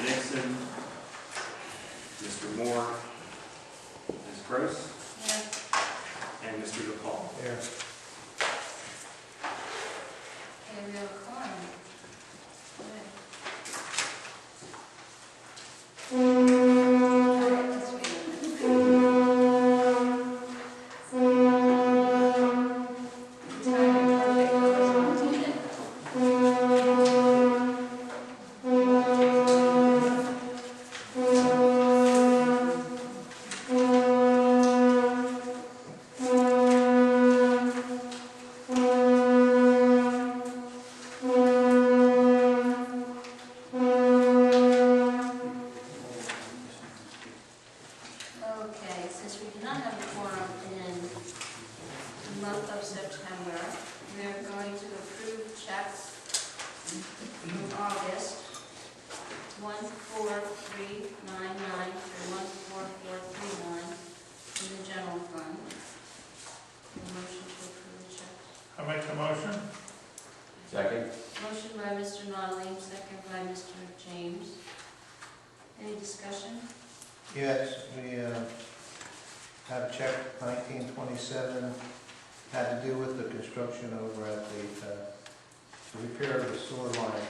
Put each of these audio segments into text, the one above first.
Nixon, Mr. Moore, Ms. Gross, Yes. and Mr. DePaul. Here. Okay, we have a quorum. Good. All right, let's read it. Timing perfect, wasn't it? Okay, since we cannot have a quorum in the month of September, we are going to approve checks from August 14399 through 14439 in the general fund. A motion to approve the checks. I make the motion. Second? Motion by Mr. Nottely, second by Mr. James. Any discussion? Yes, we have check 1927, had to do with the construction over at the repair of the sewer line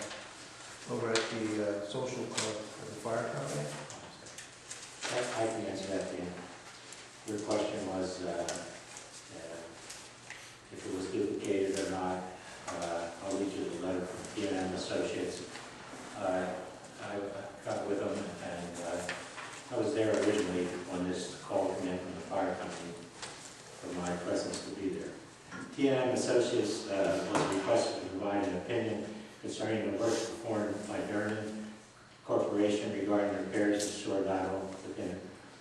over at the social club of the fire company. I can answer that, Dan. Your question was if it was duplicated or not. I'll read you the letter from T&M Associates. I got with them, and I was there originally when this call came in from the fire company for my presence to be there. T&M Associates was requested to provide an opinion concerning the work performed by Durnan Corporation regarding repairs to sewer lateral within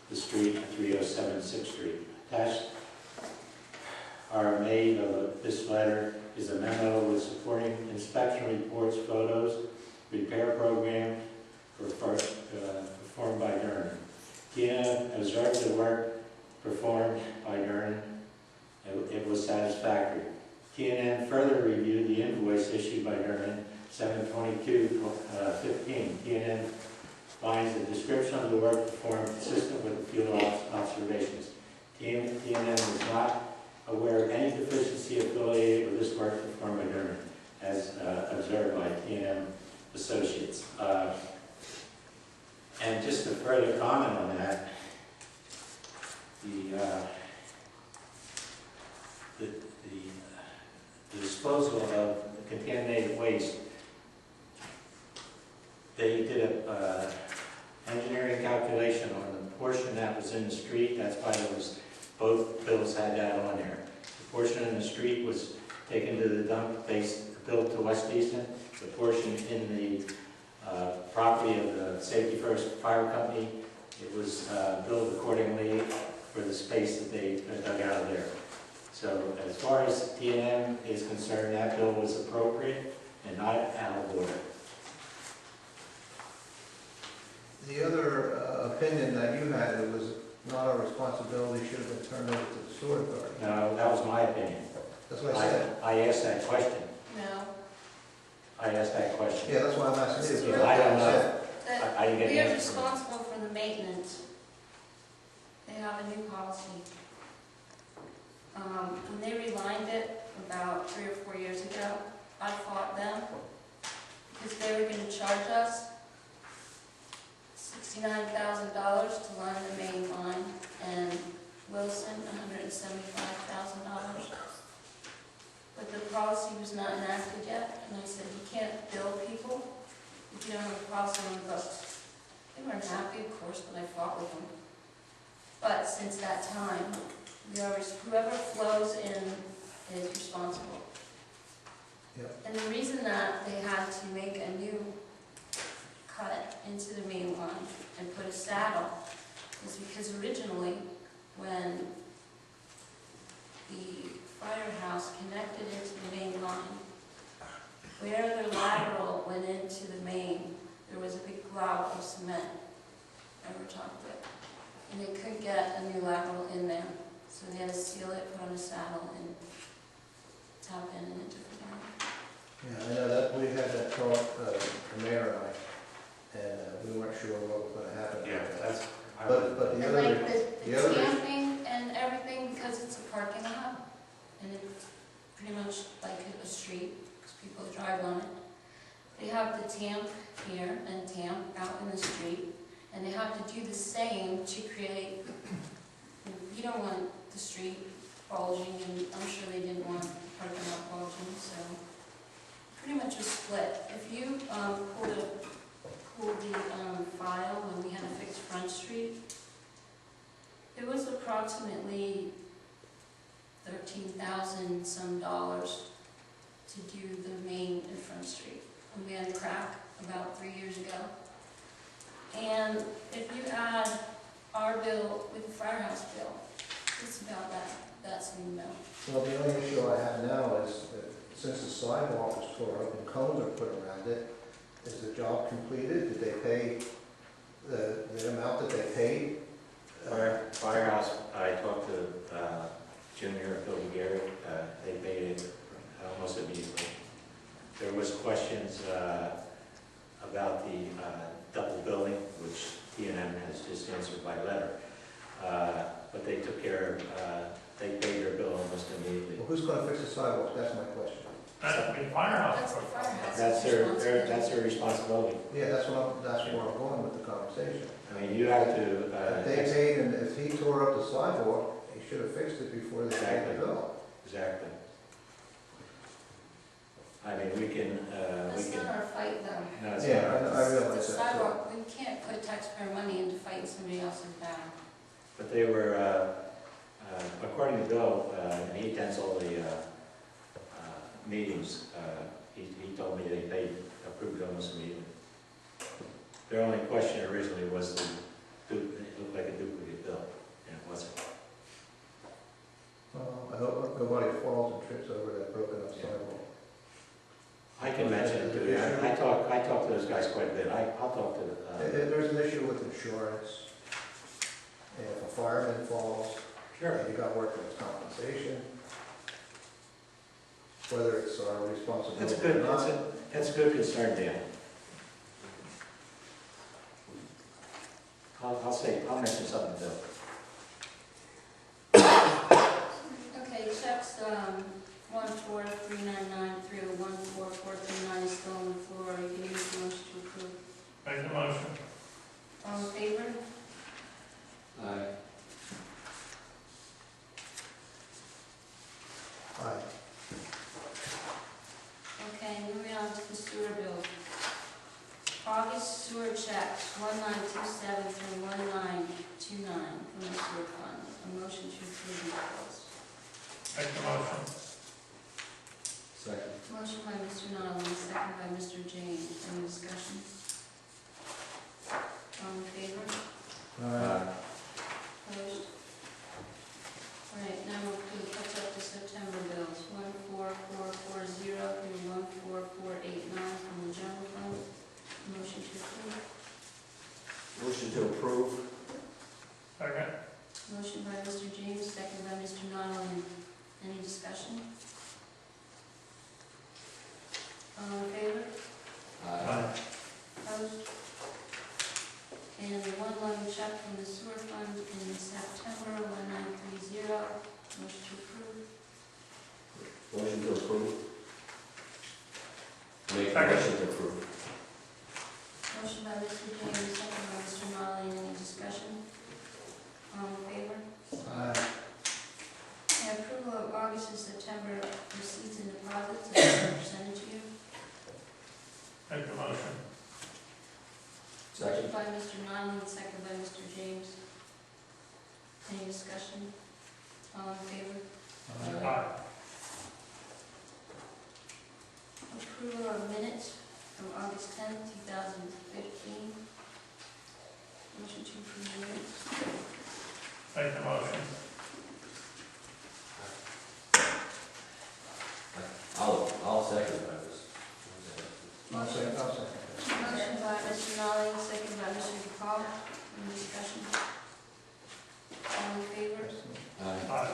the street at 307 6th Street. Attached are made of this letter is a memo with supporting inspection reports, photos, repair program performed by Durnan. T&M observed the work performed by Durnan. It was satisfactory. T&M further reviewed the invoice issued by Durnan 7/22/15. T&M finds the description of the work performed consistent with the field observations. T&M is not aware of any deficiency affiliated with this work performed by Durnan, as observed by T&M Associates. And just to further comment on that, the disposal of contaminated waste, they did a engineering calculation on the portion that was in the street. That's why there was, both bills had that on there. The portion in the street was taken to the dump billed to West Easton. The portion in the property of the Safety First Fire Company, it was billed accordingly for the space that they dug out of there. So as far as T&M is concerned, that bill was appropriate and not out of order. The other opinion that you had, it was not our responsibility, should have been turned over to the sewer authority. No, that was my opinion. That's what I said. I asked that question. No. I asked that question. Yeah, that's why I'm asking you. I don't know. I didn't get We the are answer. responsible for the maintenance. They have a new policy. When they relined it about 3 or 4 years ago, I fought them because they were going to charge us $69,000 to line the main line, and Wilson $175,000. But the policy was not enacted yet, and I said, you can't bill people if you don't have a policy on the books. They weren't happy, of course, but I fought with them. But since that time, whoever flows in is responsible. Yep. And the reason that they had to make a new cut into the main line and put a saddle is because originally, when the firehouse connected into the main line, where their lateral went into the main, there was a big glob of cement over top of it. And they couldn't get a new lateral in there. So they had to seal it, put on a saddle, and tap in, and it took it down. Yeah, I know that we had that talk, the mayor and I, and we weren't sure what was gonna happen. Yeah, that's, I But would, the And other, like the the other- camping and everything, because it's a parking lot, and it's pretty much like a street, because people drive on it. They have the tamp here and tamp out in the street, and they have to do the same to create, you don't want the street bulging, and I'm sure they didn't want the parking lot bulging, so pretty much a split. If you pulled the file when we had to fix Front Street, it was approximately 13,000 some dollars to do the main and Front Street. And we had a crack about 3 years ago. And if you add our bill with the firehouse bill, it's about that same amount. well, the only issue I have now is that since the sidewalk is tore up and cones are put around it, is the job completed? Did they pay the amount that they paid? Firehouse, I talked to Junior, Bill Gary, they paid it almost immediately. There was questions about the double billing, which T&M has just answered by letter. But they took care of, they paid their bill almost immediately. Well, who's gonna fix the sidewalk? That's my question. That's the firehouse. That's the firehouse. That's their responsibility. Yeah, that's where I'm going with the conversation. I mean, you have to, If they paid, and if he tore up the sidewalk, he should have fixed it before they paid the bill. exactly. I mean, we can, That's not our fight, though. no, it's Yeah, not. I The realize that. too. sidewalk, we can't put taxpayer money into fighting somebody else's battle. But they were, according to Bill, and he attends all the meetings, he told me they paid, approved almost immediately. Their only question originally was it looked like a duplicate bill, and it wasn't. Well, I hope nobody falls and trips over that broken up sidewalk. I can mention it to you. I talk to those guys quite a bit. I'll talk to There's an issue with insurance. And if a fireman falls, you got workers' compensation. Whether it's our responsibility That's good, or not. that's a good concern, Dan. I'll mention something to Bill. Okay, checks, 14399 through 14439 is still on the floor. You can use the motion to approve. Make the motion. All in favor? Aye. Aye. Okay, moving on to the sewer bill. August sewer checks, 1927 through 1929 from the sewer fund. A motion to approve these bills. Make the motion. Second. Motion by Mr. Nolan, second by Mr. James. Any discussion? All in favor? Opposed? All right, now we'll do catch up to September bills, 14440 through 14489 from the general fund. Motion to approve. Motion to approve. Second. Motion by Mr. James, second by Mr. Nolan. Any discussion? All in favor? Aye. Opposed? And the one loan check from the sewer fund in September, 1930. Motion to approve. Motion to approve. Make Second. motion to approve. Motion by Mr. James, second by Mr. Nolan. Any discussion? All in favor? Aye. And approval of August and September receipts and deposits, as presented to you. Make the motion. Motion by Mr. Nolan, second by Mr. James. Any discussion? All in favor? Aye. Approval of minutes from August 10th, 2015. Motion to approve the minutes. Make the motion. I'll second that. Motion by Mr. Nolan, second by Mr. DePaul. Any discussion? All in favor? Aye.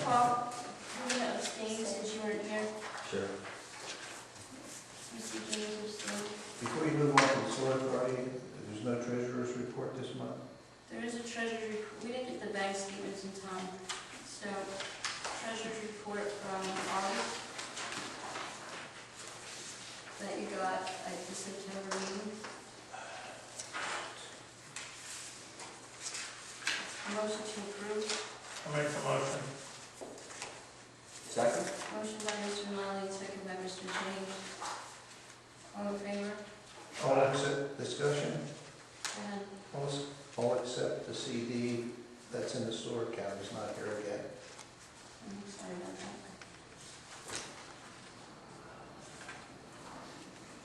Paul, you're going to abstain since you weren't here. Sure. Mr. James abstained. Before you move on to the sewer authority, there's no treasurer's report this month? There is a treasurer's report, we didn't get the bank statements in time, so treasurer's report from August that you got at the September meeting. Motion to approve. I'll make the motion. Second? Motion by Mr. Lally, second by Mr. James. All in favor? All except discussion, And all except the CD that's in the sewer account is not here again. I'm sorry about that.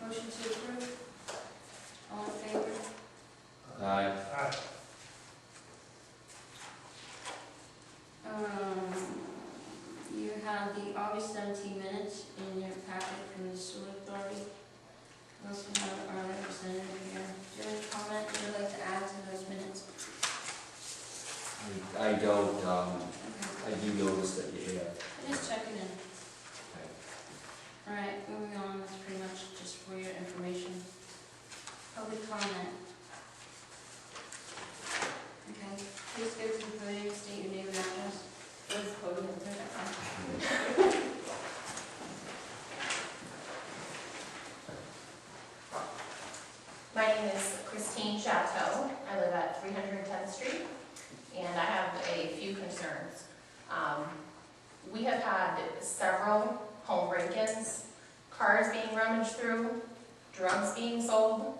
Motion to approve. All in favor? Aye. Aye. You have the August 17 minutes in your packet from the sewer authority. We also have our representative here. Do you have any comment you'd like to add to those minutes? I don't, Okay, I do notice that you have. just checking in. All right, moving on, that's pretty much just for your information. Public comment. Okay, please go to the podium, state your name and address. Let's podium. My name is Christine Chateau. I live at 310th Street, and I have a few concerns. We have had several home break-ins, cars being rummaged through, drugs being sold,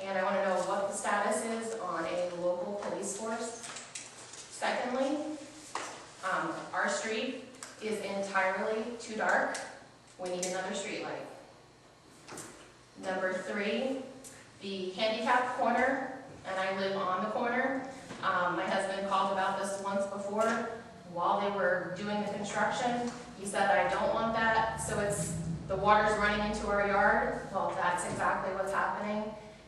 and I want to know what the status is on a local police force. Secondly, our street is entirely too dark. We need another street light. Number 3, the handicap corner, and I live on the corner. My husband called about this once before while they were doing the construction. He said, I don't want that, so the water's running into our yard. Well, that's exactly what's happening,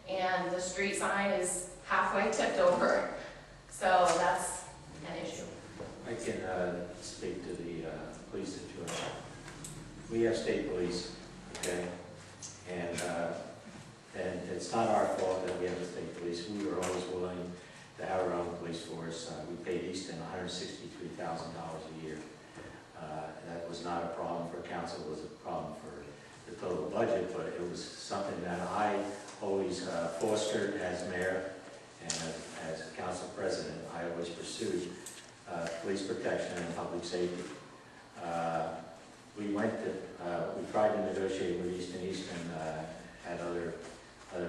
and the street sign is halfway tipped over. So that's an issue. I can speak to the police situation. We have state police, okay? And it's not our fault that we have the state police. We were always willing to have our own police force. We paid Easton $163,000 a year. That was not a problem for council, it was a problem for the total budget, but it was something that I always fostered as mayor and as council president. I always pursued police protection and public safety. We tried to negotiate with Easton. Easton had other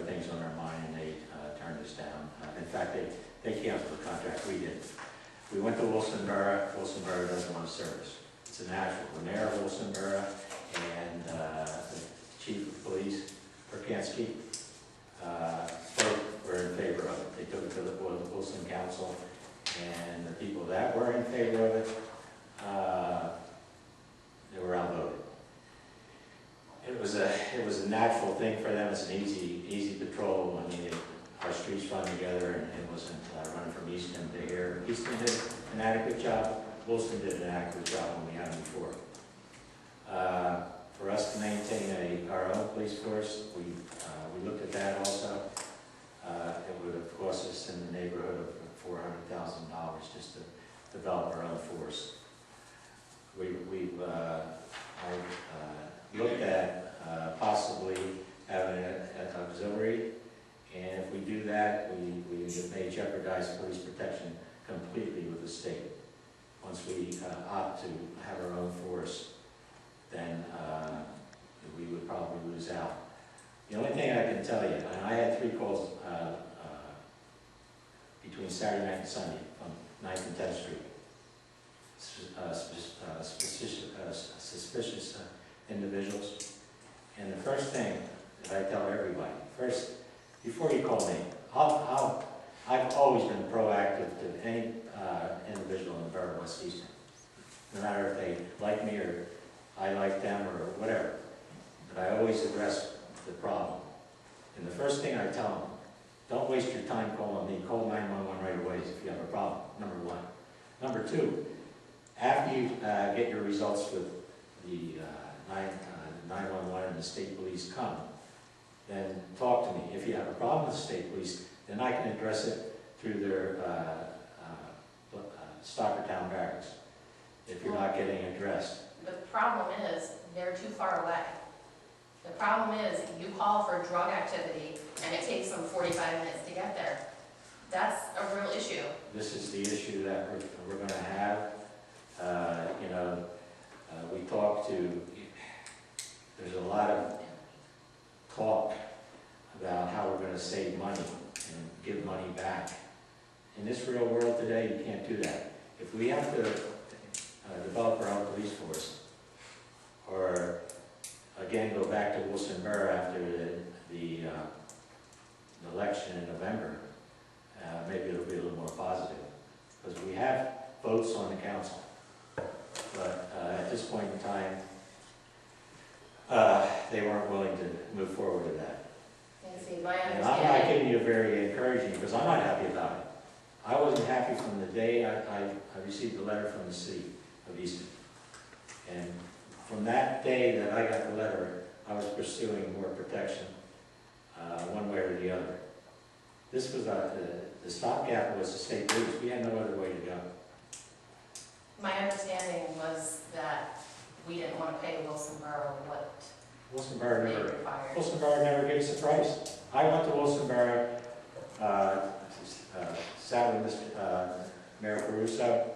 things on their mind, and they turned us down. In fact, they canceled the contract. We didn't. We went to Wilson Borough. Wilson Borough doesn't want to service. It's a natural. The mayor of Wilson Borough and the chief of police, Perkansky, both were in favor of it. They took it to the Wilson Council, and the people that were in favor of it, they were outvoted. It was a natural thing for them. It's an easy patrol. I mean, our streets run together, and it wasn't running from Easton to here. Easton did an adequate job. Wilson did an adequate job when we had them before. For us to maintain our own police force, we looked at that also. It would have cost us in the neighborhood of $400,000 just to develop our own force. I looked at possibly having an auxiliary, and if we do that, we may jeopardize police protection completely with the state. Once we opt to have our own force, then we would probably lose out. The only thing I can tell you, and I had 3 calls between Saturday night and Sunday on 9th and 10th Street. Suspicious individuals. And the first thing that I tell everybody, first, before you call me, I've always been proactive to any individual in the borough of West Easton. No matter if they like me or I like them or whatever. But I always address the problem. And the first thing I tell them, don't waste your time calling me. Call 911 right away if you have a problem, number 1. Number 2, after you get your results with the 911 and the state police come, then talk to me. If you have a problem with the state police, then I can address it through their Stockertown barracks, if you're not getting addressed. The problem is, they're too far away. The problem is, you call for drug activity, and it takes them 45 minutes to get there. That's a real issue. This is the issue that we're going to have. You know, we talked to, there's a lot of talk about how we're going to save money and give money back. In this real world today, you can't do that. If we have to develop our own police force, or again go back to Wilson Borough after the election in November, maybe it'll be a little more positive, because we have votes on the council. But at this point in time, they weren't willing to move forward with that. And see, my And I'm not understanding, giving you very encouraging, because I'm not happy about it. I wasn't happy from the day I received the letter from the city of Easton. And from that day that I got the letter, I was pursuing more protection, one way or the other. This was the stopgap was the state police. We had no other way to go. my understanding was that we didn't want to pay Wilson Borough what Wilson Borough they never, required. Wilson Borough never gave us a price. I went to Wilson Borough, sat with Mayor Caruso,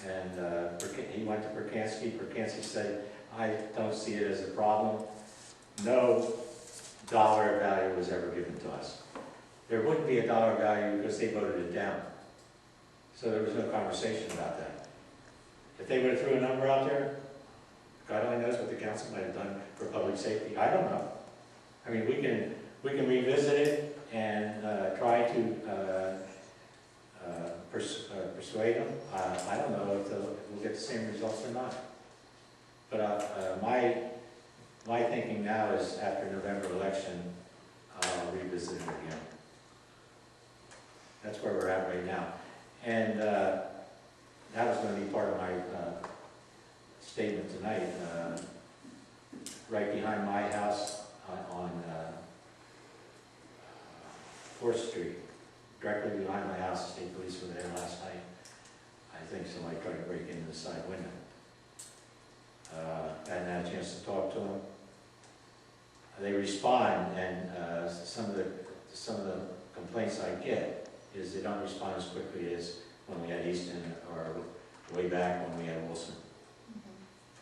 and he went to Perkansky. Perkansky said, I don't see it as a problem. No dollar value was ever given to us. There wouldn't be a dollar value because they voted it down. So there was no conversation about that. If they would have threw a number out there, God only knows what the council might have done for public safety. I don't know. I mean, we can revisit it and try to persuade them. I don't know if we'll get the same results or not. But my thinking now is after November election, I'll revisit it again. That's where we're at right now. And that was going to be part of my statement tonight. Right behind my house on 4th Street, directly behind my house, the state police were there last night. I think somebody tried to break into the side window. I hadn't had a chance to talk to them. They respond, and some of the complaints I get is they don't respond as quickly as when we had Easton or way back when we had Wilson.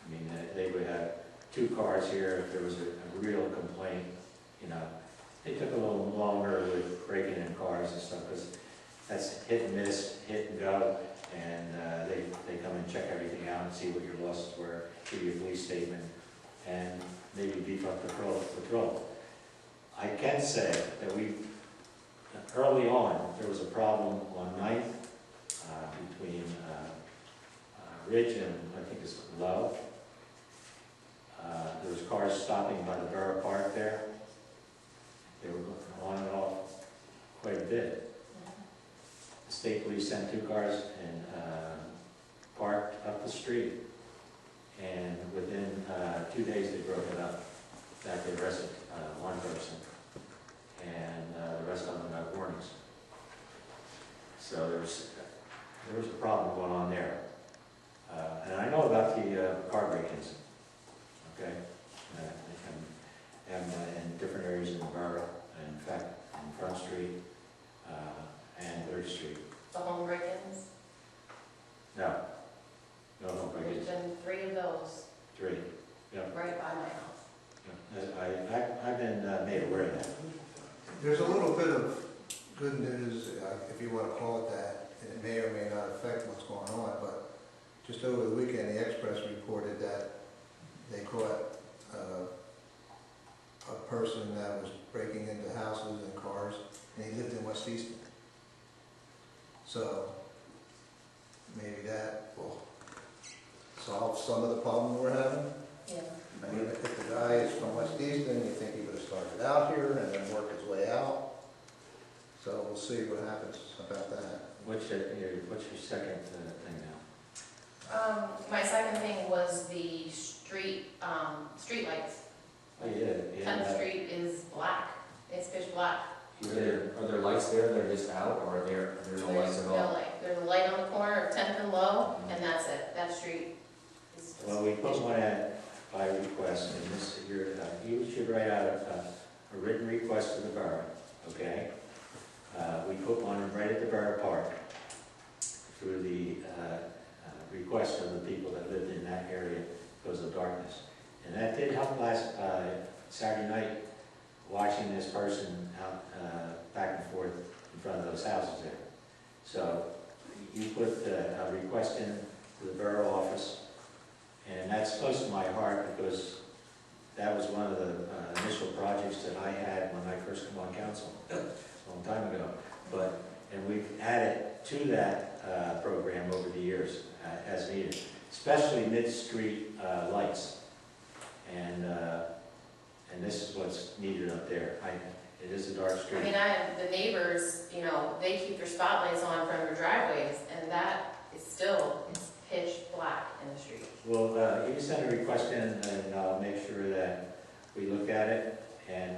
I mean, they would have 2 cars here if there was a real complaint, you know. They took a little longer with breaking in cars and stuff, because that's hit and miss, hit and go, and they come and check everything out and see what your losses were, give you a police statement, and maybe beef up the patrol. I can say that early on, there was a problem on 9th between Ridge and I think it's Low. There was cars stopping by the Borough Park there. They were on and off quite a bit. The state police sent 2 cars and parked up the street. And within 2 days, they broke it up. In fact, they arrested one person, and the rest of them got warnings. So there was a problem going on there. And I know about the car break-ins, okay? And in different areas in the borough, in fact, on Front Street and 3rd Street. The home break-ins, No break-ins. there's been 3 of those 3. Yeah. right by my house. I've been made aware of that. There's a little bit of good news, if you want to call it that, and it may or may not affect what's going on, but just over the weekend, the Express reported that they caught a person that was breaking into houses and cars, and he lived in West Easton. So maybe that will solve some of the problem we're having. Yeah. I mean, if the guy is from West Easton, you think he would have started out here and then worked his way out. So we'll see what happens about that. What's your second thing now? My second thing was the street lights. Oh, yeah. 10th Street is black. It's pitch black. Are there lights there that are just out, or are there no lights at There's no all? light. There's a light on the corner of 10th and Low, and that's it. That street is just. Well, we put one at by request, and this, you should write out a written request to the borough, okay? We put one right at the borough park through the request of the people that lived in that area because of darkness. And that did help last Saturday night, watching this person out back and forth in front of those houses there. So you put a request in to the borough office, and that's close to my heart because that was one of the initial projects that I had when I first came on council a long time ago. And we've added to that program over the years as needed, especially mid-street lights. And this is what's needed up there. It is a dark I street. mean, I have the neighbors, you know, they keep their spotlights on from their driveways, and that is still, it's pitch black in the street. Well, you can send a request in, and I'll make sure that we look at it and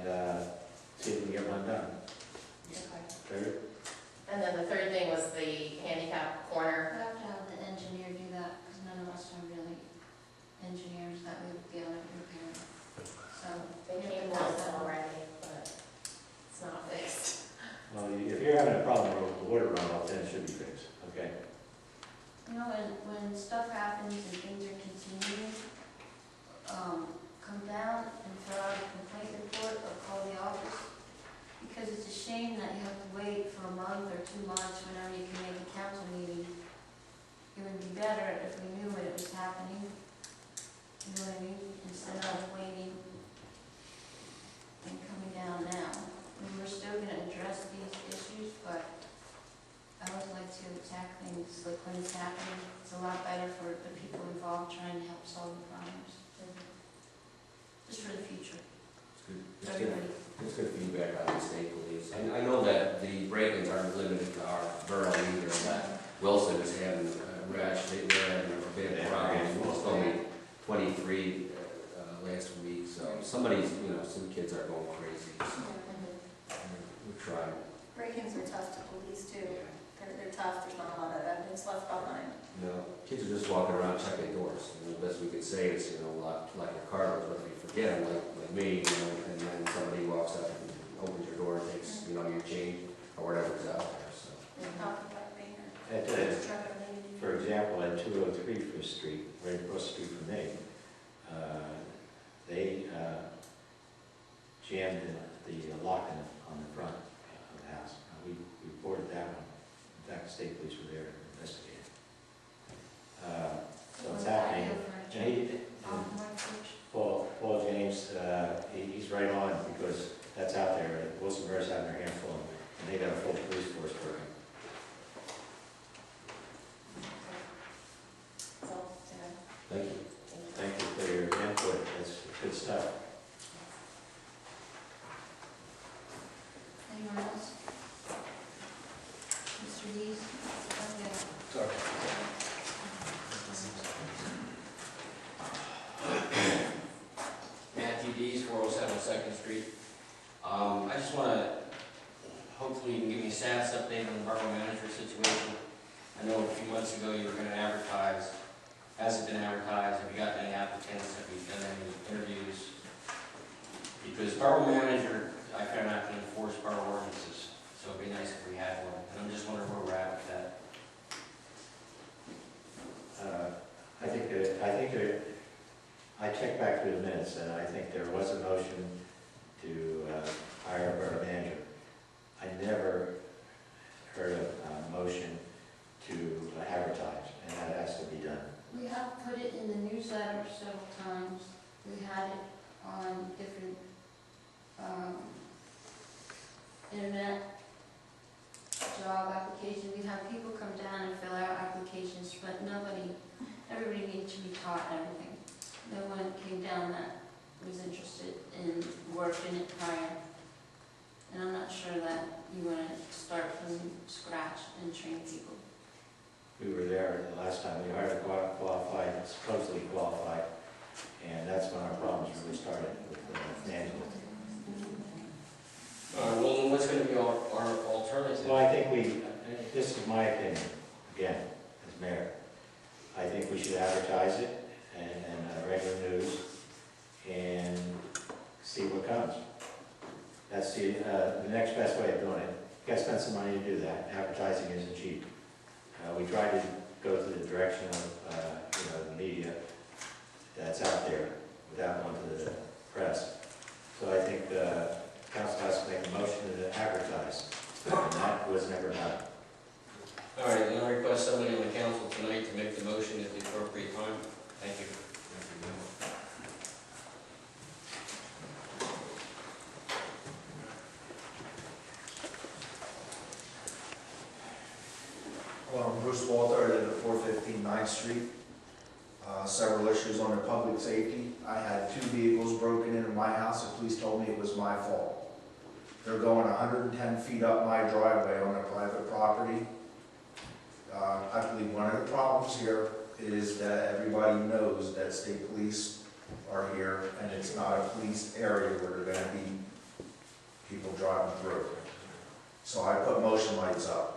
see if we can get one done. Third? And then the third thing was the handicap corner. I have to have the engineer do that, because none of us are really engineers that we would be able to repair. So, They came once already, but it's not fixed. Well, if you're having a problem with the water runoff, then it should be fixed, okay? you know, when stuff happens and things are continuing, come down and fill out a complaint report or call the office. Because it's a shame that you have to wait for a month or 2 months whenever you can make a council meeting. It would be better if we knew when it was happening, you know what I mean, instead of waiting and coming down now. I mean, we're still gonna address these issues, but I would like to attack things like when it's happening. It's a lot better for the people involved trying to help solve the problems. Just for the future, It's good. for It's good. everybody. It's good feedback on the state police. And I know that the break-ins aren't limited to our borough either, that Wilson is having they're having a bit of problems. It's only 23 last week, so some kids are going crazy, so we're trying. Break-ins are tough to police too. Yeah. They're tough, there's not a lot of evidence left behind. Kids are just walking around checking doors. The best we could say is, like your car doors, but if you forget them, like me, and then somebody walks up and opens your door and takes, your change or whatever's out there, so. Talking about being At, for example, at 203 Fifth Street, right across the street from me, they jammed the lock on the front of the house. We reported that one. In fact, the state police were there to investigate. So it's happening. And Paul James, he's right on because that's out there. Wilson Burr's having their hands full, and they got a full police force working. Thank you. Thank you for your input. That's good stuff. Anyone else? Mr. Dees? Okay. Sorry. Matthew Dees, 407 2nd Street. I just want to, hopefully you can give me a status update on the borough manager situation. I know a few months ago you were going to advertise. Has it been advertised? Have you gotten any applicants? Have you done any interviews? Because borough manager, I cannot enforce borough ordinances, so it'd be nice if we had one. And I'm just wondering where we're at with that. I checked back through the minutes, and I think there was a motion to hire a borough manager. I never heard of a motion to advertise, and that has to be done. We have put it in the newsletter several times. We had it on different internet job applications. We've had people come down and fill out applications, but everybody needs to be taught everything. No one came down that was interested in working it prior. And I'm not sure that you want to start from scratch and train people. We were there the last time. We hired a qualified, supposedly qualified, and that's when our problems really started with management. Well, what's gonna be our alternative? Well, I think this is my opinion, again, as mayor. I think we should advertise it and regular news and see what comes. That's the next best way of doing it. You gotta spend some money to do that. Advertising isn't cheap. We try to go to the direction of, the media that's out there without going to the press. So I think council has to make a motion to advertise, and that was never done. All right, I'm gonna request somebody on the council tonight to make the motion at the appropriate time. Thank you. Well, I'm Bruce Walter, I live at 415 9th Street. Several issues under public safety. I had 2 vehicles broken into my house. The police told me it was my fault. They're going 110 feet up my driveway on a private property. I believe one of the problems here is that everybody knows that state police are here and it's not a police area where there are going to be people driving through. So I put motion lights up.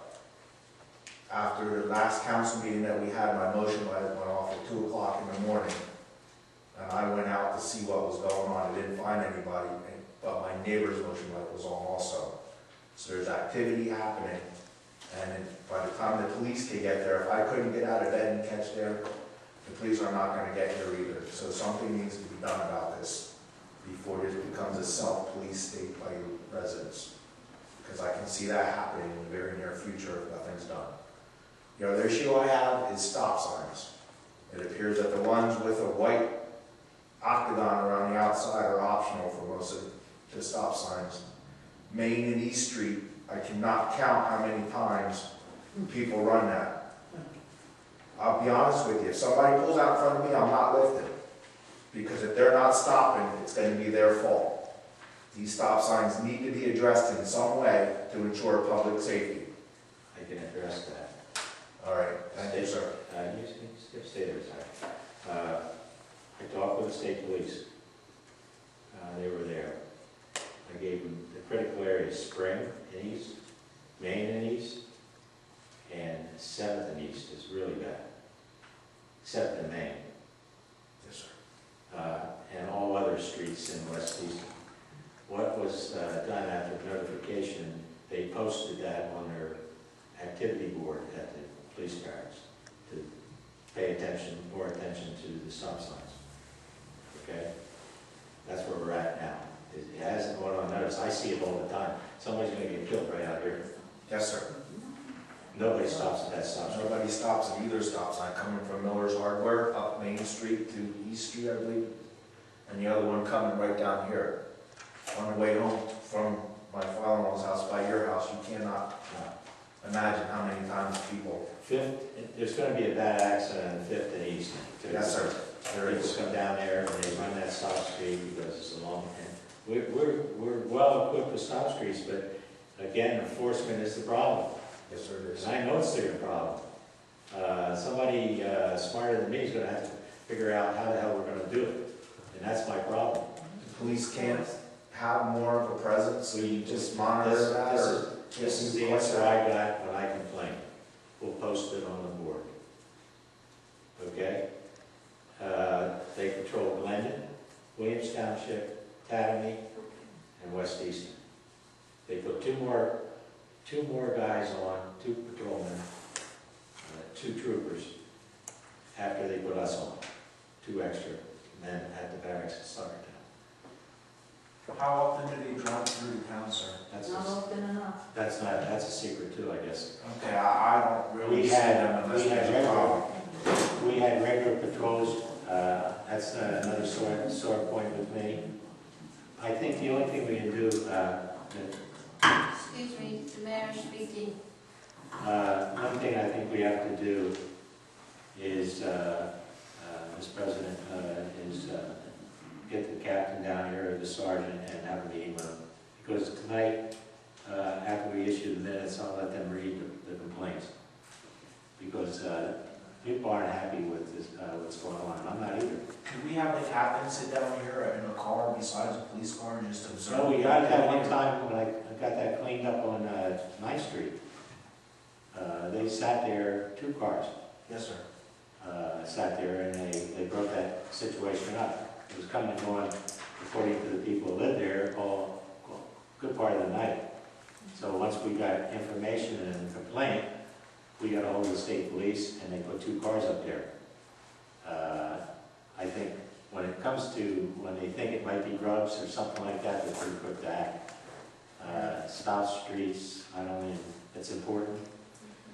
After the last council meeting that we had, my motion light went off at 2 o'clock in the morning. And I went out to see what was going on. I didn't find anybody, but my neighbor's motion light was on also. So there's activity happening. And by the time the police can get there, if I couldn't get out of bed and catch there, the police are not gonna get here either. So something needs to be done about this before this becomes a self-police state by residents. Because I can see that happening in the very near future if nothing's done. The other issue I have is stop signs. It appears that the ones with a white octagon around the outside are optional for most of the stop signs. Main and East Street, I cannot count how many times people run that. I'll be honest with you, if somebody pulls out in front of me, I'm not lifting. Because if they're not stopping, it's going to be their fault. These stop signs need to be addressed in some way to ensure public safety. I can address that. All right, thank you, sir. You stay there, sorry. I talked with the state police. They were there. I gave them the critical areas: Spring and East, Main and East, and 7th and East is really bad. 7th and Main. Yes, sir. And all other streets in West Easton. What was done after notification, they posted that on their activity board at the police barracks to pay more attention to the stop signs. Okay? That's where we're at now. It hasn't gone unnoticed. I see it all the time. Somebody's going to get killed right out here. Yes, sir. Nobody stops at that stop sign. Nobody stops at either stop sign, coming from Miller's Hardware up Main Street to East Street, I believe. And the other one coming right down here. On the way home from my father-in-law's house by your house, you cannot imagine how many times people. 5th, there's going to be a bad accident on 5th and East. Yes, sir. There People is. come down there and they run that stop street because it's a long, and we're well equipped with stop streets, but again, enforcement is the problem. Yes, sir, it is. And I know it's their problem. Somebody smarter than me is gonna have to figure out how the hell we're gonna do it, and that's my problem. The police can't have more of a presence, so you just monitor that, or? This is the answer I got when I complained. We'll post it on the board. Okay? They patrol Glendon, Williams Township, Tatamy, and West Easton. They put two more guys on, 2 patrolmen, 2 troopers, after they put us on, 2 extra men at the barracks in Summertown. How often do they drive through the town, sir? That's Not a, often enough. that's a secret too, I guess. Okay, I don't really We see had- them unless we had there's a regular- problem. We had regular patrols, that's another sore point with me. I think the only thing we can do, Excuse me, the mayor speaking. one thing I think we have to do is, Mr. President, is get the captain down here, or the sergeant, and have a meeting with him. Because tonight, after we issue the minutes, I'll let them read the complaints. Because people aren't happy with this, what's going on, and I'm not either. Could we have the captain sit down here in a car besides a police car and just observe? So we got that one time when I got that cleaned up on 9th Street. They sat there, 2 cars Yes, sir. sat there, and they broke that situation up. It was coming and going, according to the people who lived there, all good part of the night. So once we got information and complaint, we got ahold of the state police, and they put 2 cars up there. I think when it comes to, when they think it might be drugs or something like that, they're pretty quick to act. Stop streets, I don't mean, it's important,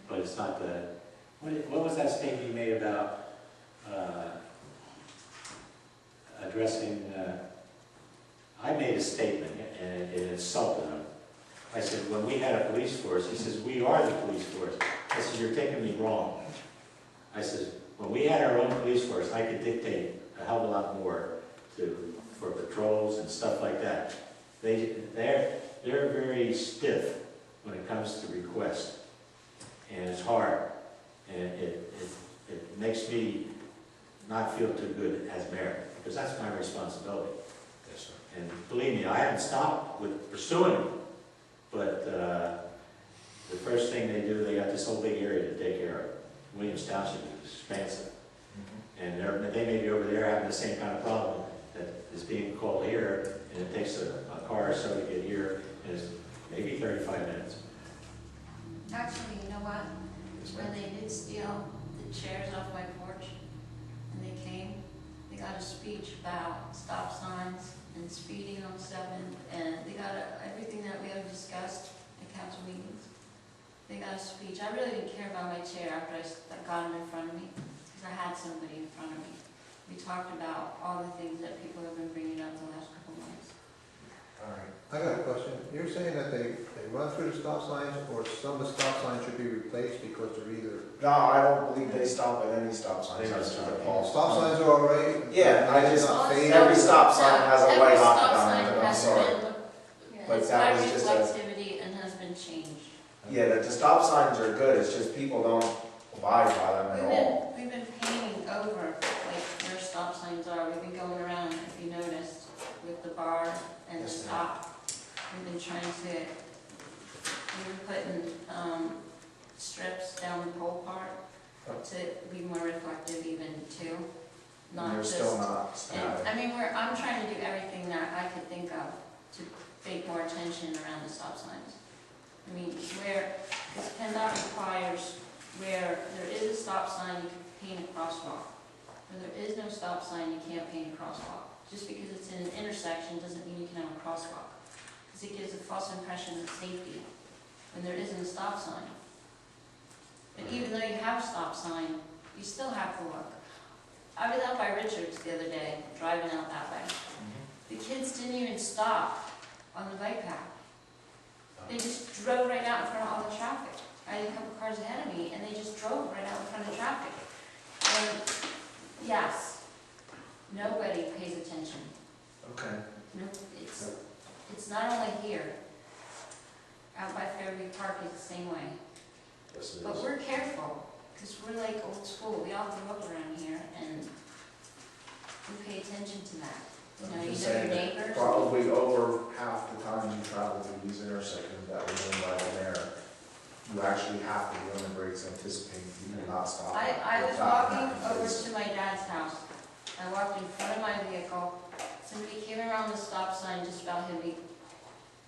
but it's not the, what was that statement you made about addressing, I made a statement, and it insulted him. I said, when we had a police force, he says, we are the police force. I said, you're taking me wrong. I said, when we had our own police force, I could dictate a hell of a lot more for patrols and stuff like that. They're very stiff when it comes to requests, and it's hard, and it makes me not feel too good as mayor, because that's my responsibility. Yes, sir. And believe me, I haven't stopped with pursuing them, but the first thing they do, they got this whole big area to take care of. Williams Township is expansive, and they may be over there having the same kind of problem that is being called here, and it takes a car or so to get here, and it's maybe 35 minutes. Actually, you know what? When they did steal the chairs off my porch, and they came, they got a speech about stop signs and speeding on 7th, and they got everything that we have discussed at council meetings. They got a speech. I really didn't care about my chair after I got them in front of me, because I had somebody in front of me. We talked about all the things that people have been bringing up the last couple months. All right. I got a question. You're saying that they run through the stop signs, or some of the stop signs should be replaced because they're either... No, I don't believe they stop at any stop signs. They don't That's stop. what Paul. Stop signs are all right? Yeah, I just- Not fading? Every stop sign has a white hot Every stop on sign it, I'm has sorry. been, But it's that got was just a- reflexivity and has been changed. Yeah, the stop signs are good, it's just people don't abide by them at all. We've been painting over, like, where stop signs are. We've been going around, if you noticed, with the bar and the Yes, ma'am. stop. We've been trying to, we were putting, strips down the pole part to be more reflective even too. And Not they're just. still not And, static. I mean, I'm trying to do everything that I could think of to make more attention around the stop signs. I mean, because PennDOT requires where there is a stop sign, you can paint a crosswalk. Where there is no stop sign, you can't paint a crosswalk. Just because it's in an intersection doesn't mean you can have a crosswalk. Because it gives a false impression of safety when there isn't a stop sign. But even though you have a stop sign, you still have to look. I was out by Richards the other day, driving out that way. The kids didn't even stop on the bike path. They just drove right out in front of all the traffic. I had a couple cars ahead of me, and they just drove right out in front of traffic. And yes, nobody pays attention. Okay. No, it's not only here. Out by Fairview Park is the same way. Yes, it But is. we're careful, because we're like old school. We all grew up around here, and we pay attention to that. You know, I'm you just know your saying that neighbors. probably over half the time you travel through these intersections that were done by the mayor, you actually have to be on the brakes anticipating people not stopping. I was That walking happens. over to my dad's house. I walked in front of my vehicle. Somebody came around the stop sign, just about hit me,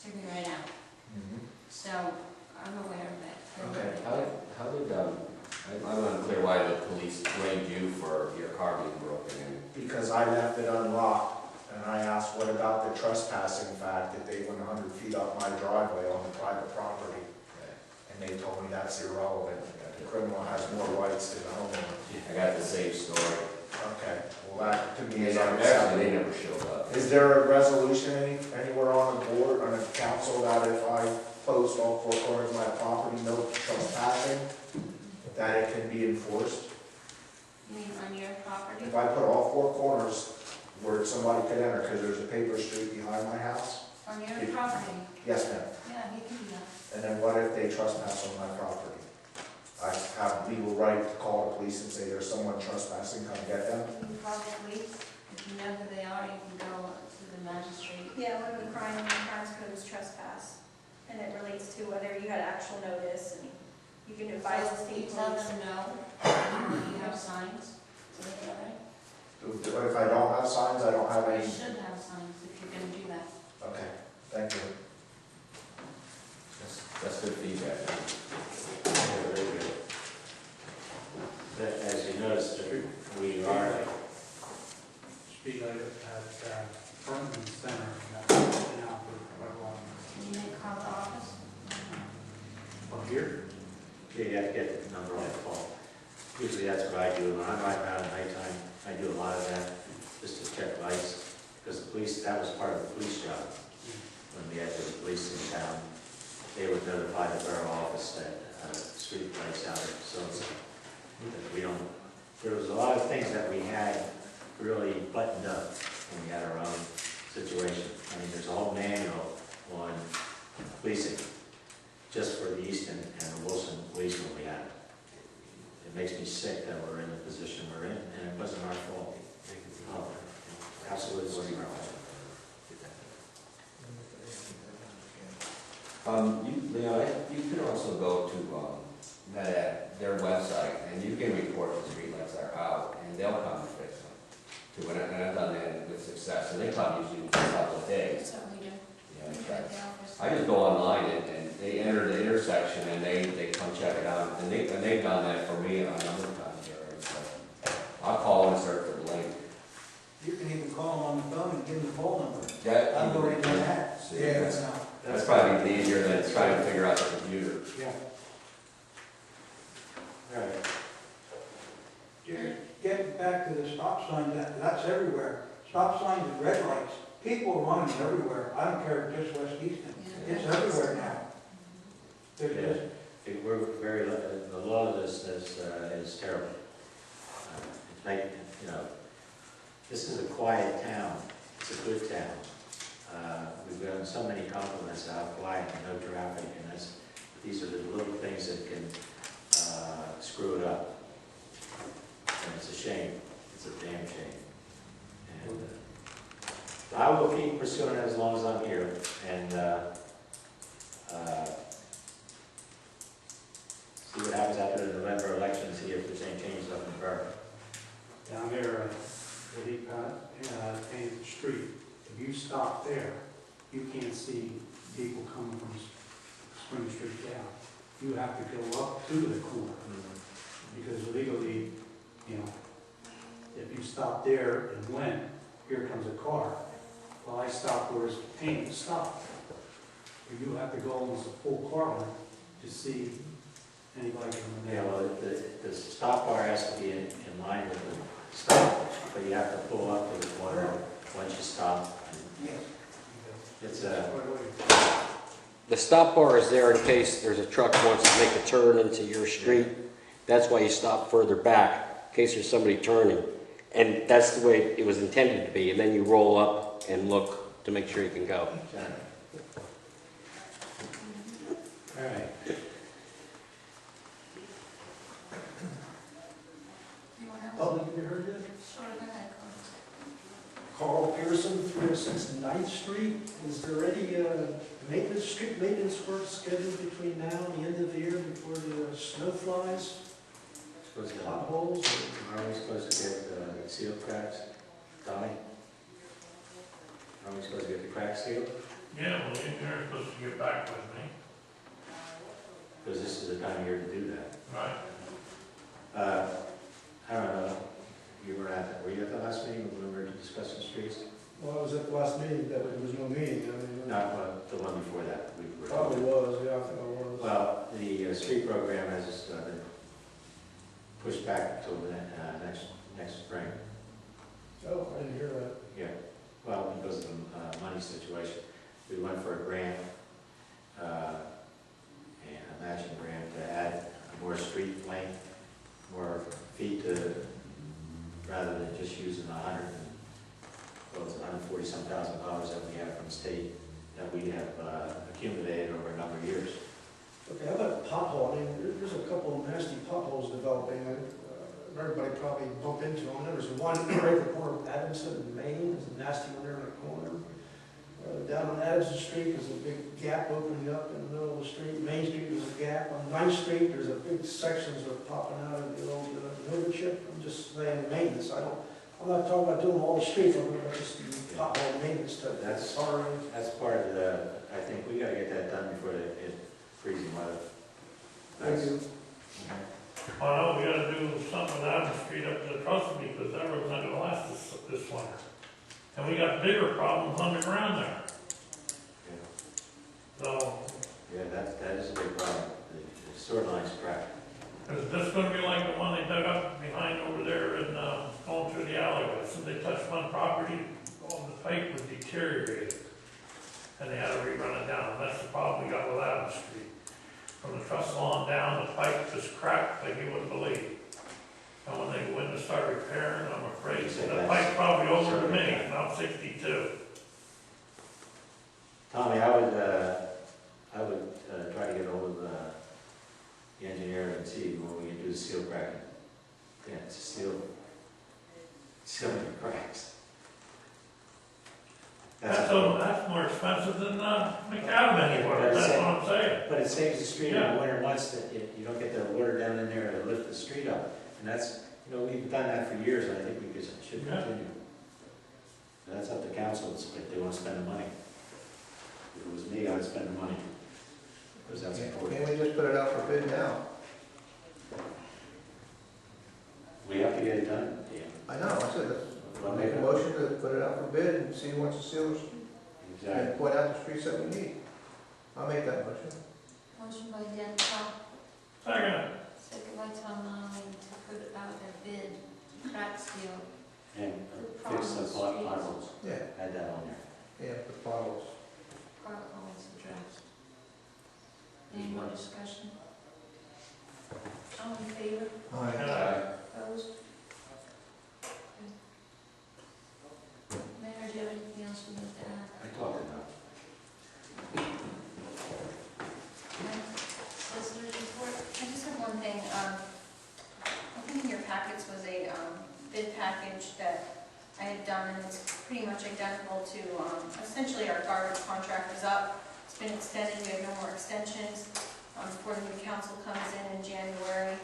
took me right out. Mhm. So I'm aware of it. Okay. How did, I'm unclear why the police blamed you for your car being broken in. Because I left it unlocked, and I asked, what about the trespassing fact that they went 100 feet up my driveway on the private property? And they told me that's irrelevant, that the criminal has more rights than the homeowner. I got the same story. Okay, well, that to me is Actually, unacceptable. they never showed up. Is there a resolution anywhere on the board, on the council, that if I post all 4 corners of my property, no trespassing, that it can be enforced? You mean on your property? If I put all 4 corners where somebody could enter, because there's a paper street behind my house? On your property? Yes, ma'am. Yeah, you can do that. And then what if they trespass on my property? I I have legal right to call the police and say there's someone trespassing, come get them? You can call the police, if you know who they are, you can go to the magistrate. Yeah, one of the crimes code is trespass, and it relates to whether you had actual notice, and you can advise the So you state tell police. them no, and you have signs, so they all right? If I don't have signs, I don't have You any, should have signs if you're gonna do that. okay, thank you. That's good feedback. Yeah, very good. But as you noticed, we are, Street light at Furman Center, and that's been out for quite a while. Can you make call the office? Up here? you have to get the number on the phone. Usually that's what I do. When I'm riding around at nighttime, I do a lot of that, just to check lights, because the police, that was part of the police job. When we had the police in town, they would notify the borough office that street lights out there, so it's, that we don't, there was a lot of things that we had really buttoned up when we had our own situation. I mean, there's a whole manual on policing, just for the Easton and the Wilson police when we had it. It makes me sick that we're in the position we're in, and it wasn't our fault. Oh, absolutely wasn't our fault. You can also go to their website, and you can report the streetlights that are out, and they'll come and fix them. And I've done that with success, and they come usually in a couple of days. Certainly do. Yeah, You're okay. at the office. I just go online and they enter the intersection and they come check it out, and they've done that for me on other times already, so. I'll call and search for the link. You can even call them on the phone and give them the phone number. That, I've already done that. See, Yeah, that's, no. that's probably easier than trying to figure out the computer. Yeah. All right. Getting back to the stop sign, that's everywhere. Stop signs and red lights, people are running everywhere. I don't care if it's just West Easton. Yeah. It's everywhere now. There's Yeah. just, We're very, the law of this is terrible. It's like, you know, this is a quiet town, it's a good town. We've gotten so many compliments of how quiet and no traffic, and these are the little things that can screw it up. And it's a shame, it's a damn shame. And I will keep pursuing it as long as I'm here, and see what happens after the November election, see if there's any changes up in the borough. Down there, where he painted the street, if you stop there, you can't see people coming from Spring Street down. You have to go up to the corner, because legally, you know, if you stop there and when, here comes a car. Well, I stopped where it's painted to stop. Or you have to go almost a full car length to see anybody coming Yeah, down. well, the stop bar has to be in line with the stop, but you have to pull up to the corner once you stop. yes. It's The stop bar is there in case there's a truck wants to make a turn into your street. That's why you stop further back, in case there's somebody turning. And that's the way it was intended to be. And then you roll up and look to make sure you can go. all right. Anyone else? Public, have you heard this? Sure, go ahead, Carl Pearson, 306 9th Street. Is there any street maintenance work scheduled between now and the end of the year before the snow flies, Supposed to, potholes? are we supposed to get seal cracks, Tommy? Are we supposed to get the cracks sealed? Yeah, well, they're supposed to get back with me, Because this is the time of year to do that. right? I don't know, were you at the last meeting when we were discussing streets? Well, I was at the last meeting, there was no meeting. Not the one before that. We were. Probably was, yeah, I think I was. Well, the street program has been pushed back until the next spring. Oh, I didn't hear that. Yeah, well, because of the money situation. We went for a grant, a matching grant to add more street length, more feet to, rather than just using $140-some thousand that we have from the state that we have accumulated over a number of years. Okay, how about pothole? I mean, there's a couple of nasty everybody probably bumped into them. There was one right at the corner of Adamson and Main, there's a nasty one there in the corner. Down on Adamson Street, there's a big gap opening up in the middle of the street. Main Street, there's a gap. On 9th Street, there's a big sections that are popping out of the old Nova chip. I'm just saying maintenance. I'm not talking about doing all the streets, I'm talking about just the pothole maintenance stuff. That's part of the, I think we gotta get that done before it freezing weather. Thank you. I know, we gotta do something with Adams Street up to the trust me, because that road's not gonna last this winter. And we got bigger problems on the ground there. So, Yeah, that is a big problem. The sewer line's cracked. is this gonna be like the one they dug up behind over there and, going through the alleyway? So they touched one property, all the pipe was deteriorated. And they had to rerun it down. That's the problem we got with Adams Street. From the trestle on down, the pipe just cracked like you wouldn't believe. And when they went to start repairing, I'm afraid, the pipe's probably over to me, and I'm 62. Tommy, I would try to get hold of the engineer and see when we can do the seal cracking. Yeah, it's sealing the cracks. That's more expensive than McAdam anywhere, that's what I'm saying. But it saves the street in Yeah. the winter months, that you don't get the water down in there to lift the street up. And that's, we've done that for years, and I think we should Yeah. continue. And that's up to council, if they want to spend the money. If it was me, I'd spend the money, because that's important. Can't we just put it out for bid now? We have to get it done, yeah. I know, I said, Well, make a motion to put it out for bid and see who wants to seal it, Exactly. and point out the streets that we need. I'll make that motion. Motion by Dan Cobb, Second, second by Tom Allen to put out a bid, crack seal. And fix the potholes, Yeah, add that on there. yeah, the bottles. Potholes addressed. Any more discussion? All in favor? Opposed? Mayor, do you have anything else you need to add? I talked enough. Solicitor's report? I just have one thing, I think in your packets was a bid package that I had done, and it's pretty much identical to, essentially our garbage contract is up. It's been extended, we have no more extensions, before the new council comes in January.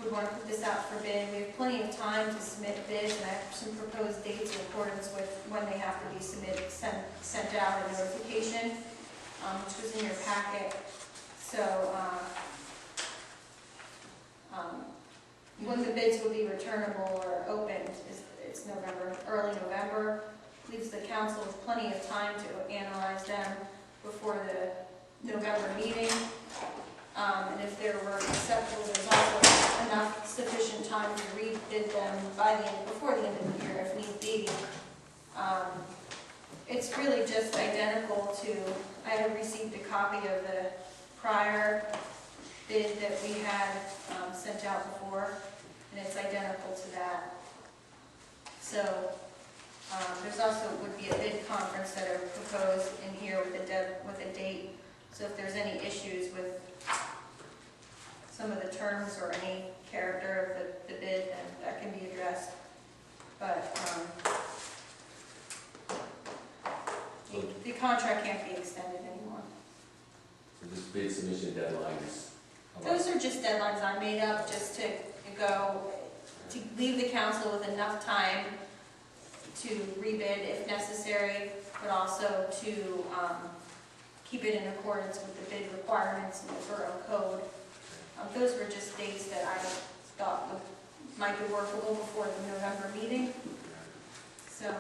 We want to put this out for bid. We have plenty of time to submit bids, and I have some proposed dates in accordance with when they have to be submitted, sent out a notification, which was in your packet. So, when the bids will be returnable or opened, it's November, early November. Leaves the council with plenty of time to analyze them before the November meeting. And if they were acceptable, there's also enough sufficient time to rebid them before the end of the year if need be. It's really just identical to, I had received a copy of the prior bid that we had sent out before, and it's identical to that. So there's also would be a bid conference that are proposed in here with a date. So if there's any issues with some of the terms or any character of the bid, then that can be addressed. But the contract can't be extended anymore. So this bid submission deadline is. Those are just deadlines I made up just to leave the council with enough time to rebid if necessary, but also to keep it in accordance with the bid requirements in the borough code. Those were just dates that I thought might be workable before the November meeting. So.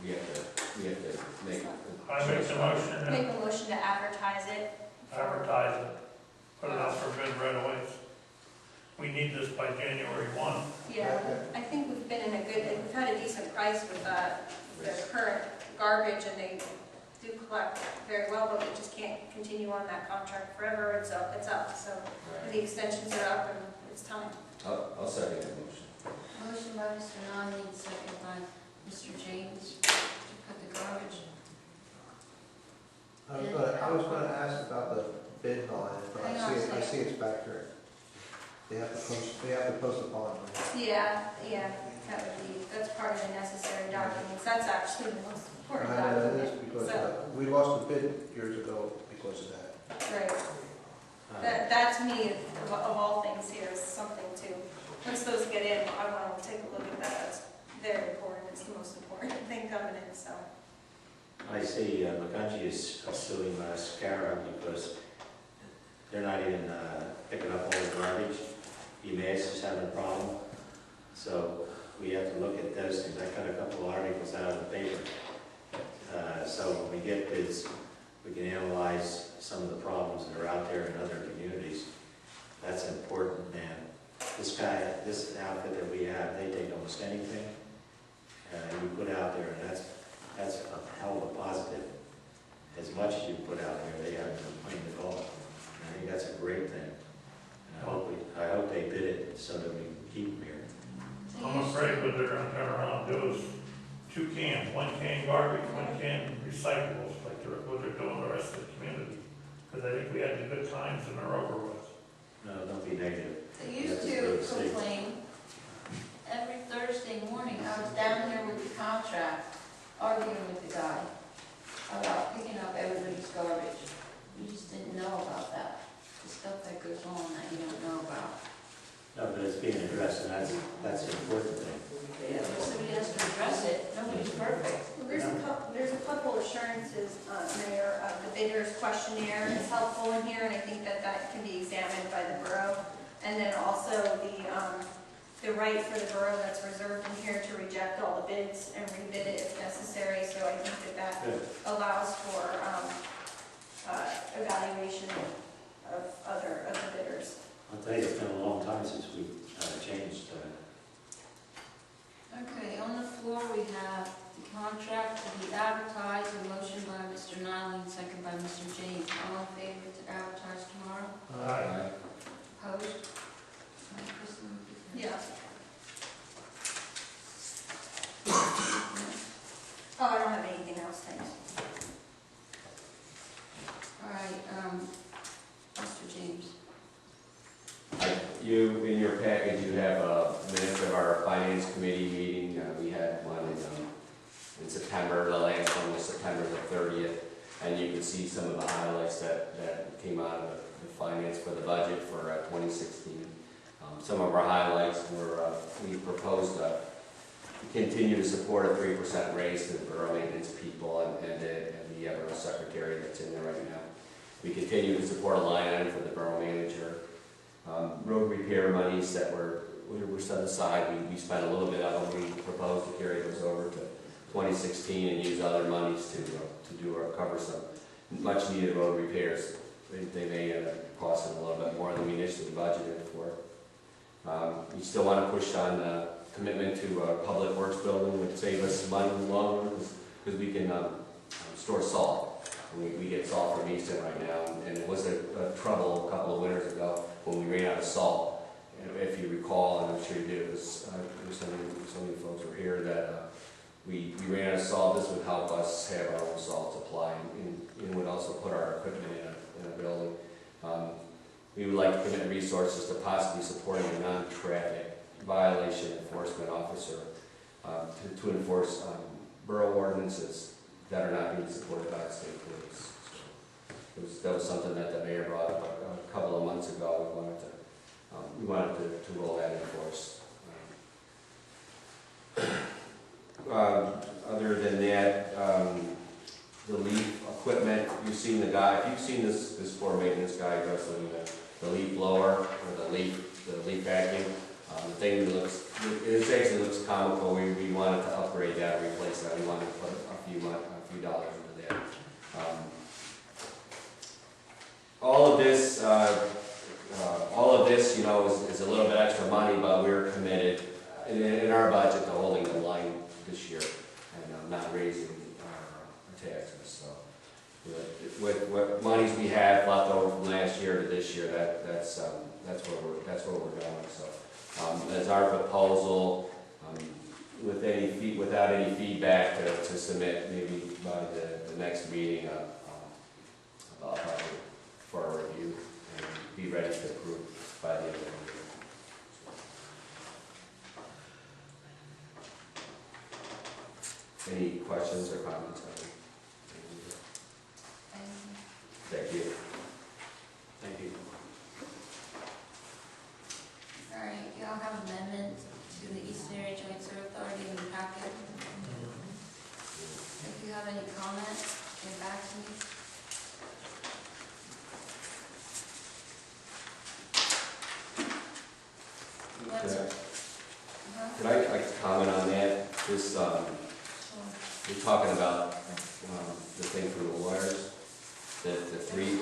We have to make. I make the motion, Make a motion to advertise it. advertise it, put it out for bid right away. We need this by January 1. Yeah, I think we've been we've had a decent price with the current garbage, and they do collect very well, but we just can't continue on that contract forever. It's up, so the extensions are up, and it's time. I'll second that motion. Motion by Mr. Nani, second by Mr. James, to put the garbage. I was gonna ask about the bid line, but Hang on a I second. see it's back there. They have to post a bond. Yeah, that's part of the necessary documents. That's actually the most important I know that is document. because So- we lost a bid years ago because of that. Right. That to me, of all things here, is something to, once those get in, I want to take a look at that. That's very important. It's the most important thing coming in, so. I see McCutcheon is suing Scara because they're not even picking up all the garbage. UMass is having a problem. So we have to look at those things. I cut a couple of articles out of the paper. So when we get bids, we can analyze some of the problems that are out there in other communities. That's important, and this outfit that we have, they take almost anything you put out there, and that's a hell of a positive. As much as you put out there, they haven't complained at all. And I think that's a great thing. And I hope they bid it so that we can keep them here. I'm afraid what they're gonna turn around and do is 2 cans, 1 can garbage, 1 can recyclables, like what they're doing the rest of the community. Because I think we had the good times and they're over with. No, don't be negative. They used to complain every Thursday morning. I was down here with the contract, arguing with the guy about picking up everybody's garbage. You just didn't know about that. The stuff that goes on that you don't know about. No, but it's being addressed, and that's the important thing. Yeah, but somebody has to address it. Nobody's perfect. Well, there's a couple assurances, Mayor, the bidder's questionnaire is helpful in here, and I think that can be examined by the borough. And then also the right for the borough that's reserved in here to reject all the bids and rebid it if necessary. So I think that Good. allows for evaluation of other bidders. I'll tell you, it's been a long time since we changed. Okay, on the floor we have the contract to be advertised, a motion by Mr. Nyling, second by Mr. James. All in favor to advertise tomorrow? Opposed? Kristen? Yeah. Oh, I don't have anything else, thanks. All right, Mr. James. You, in your package, you have minutes of our finance committee meeting. We had one in September, the last one was September the 30th. And you can see some of the highlights that came out of the finance for the budget for 2016. Some of our highlights were, we proposed to continue to support a 3% raise to the borough maintenance people and the borough secretary that's in there right now. We continue to support a line item for the borough manager. Road repair monies that were set aside, we spent a little bit of them. We proposed to carry those over to 2016 and use other monies to do or cover some much needed road repairs. They may end up costing a little bit more than we initially budgeted for. We still want to push on the commitment to a public works building, would save us money in the long run because we can store salt. We get salt from Easton right now, and it was a trouble a couple of winters ago when we ran out of salt. And if you recall, and I'm sure you did, it was some of you folks were here, that we ran out of salt. This would help us have our own salt supply, and would also put our equipment in a building. We would like to commit resources to possibly supporting a non-traffic violation enforcement officer to enforce borough ordinances that are not being supported by the state police. So that was something that the mayor brought up a couple of months ago. We wanted to roll that in for us. Other than that, the leaf equipment, you've seen the guy, if you've seen this floor maintenance guy wrestling the leaf blower or the leaf vacuum, the thing it actually looks comical. We wanted to upgrade that, replace that. We wanted to put a few dollars into that. All of this, you know, is a little bit extra money, but we're committed in our budget to holding the line this year and not raising our taxes. So, with what monies we have left over from last year to this year, that's where we're going. So, as our proposal, without any feedback to submit maybe by the next meeting for a review and be ready to approve by the end of the year. questions or comments? Thank you. Thank you. All right, you all have amendments to the Easton Area Joint Sewer Authority in the packet. If you have any comments, get back to me. What's, Could I comment on that? This, we're talking about the thing from the lawyers, the three,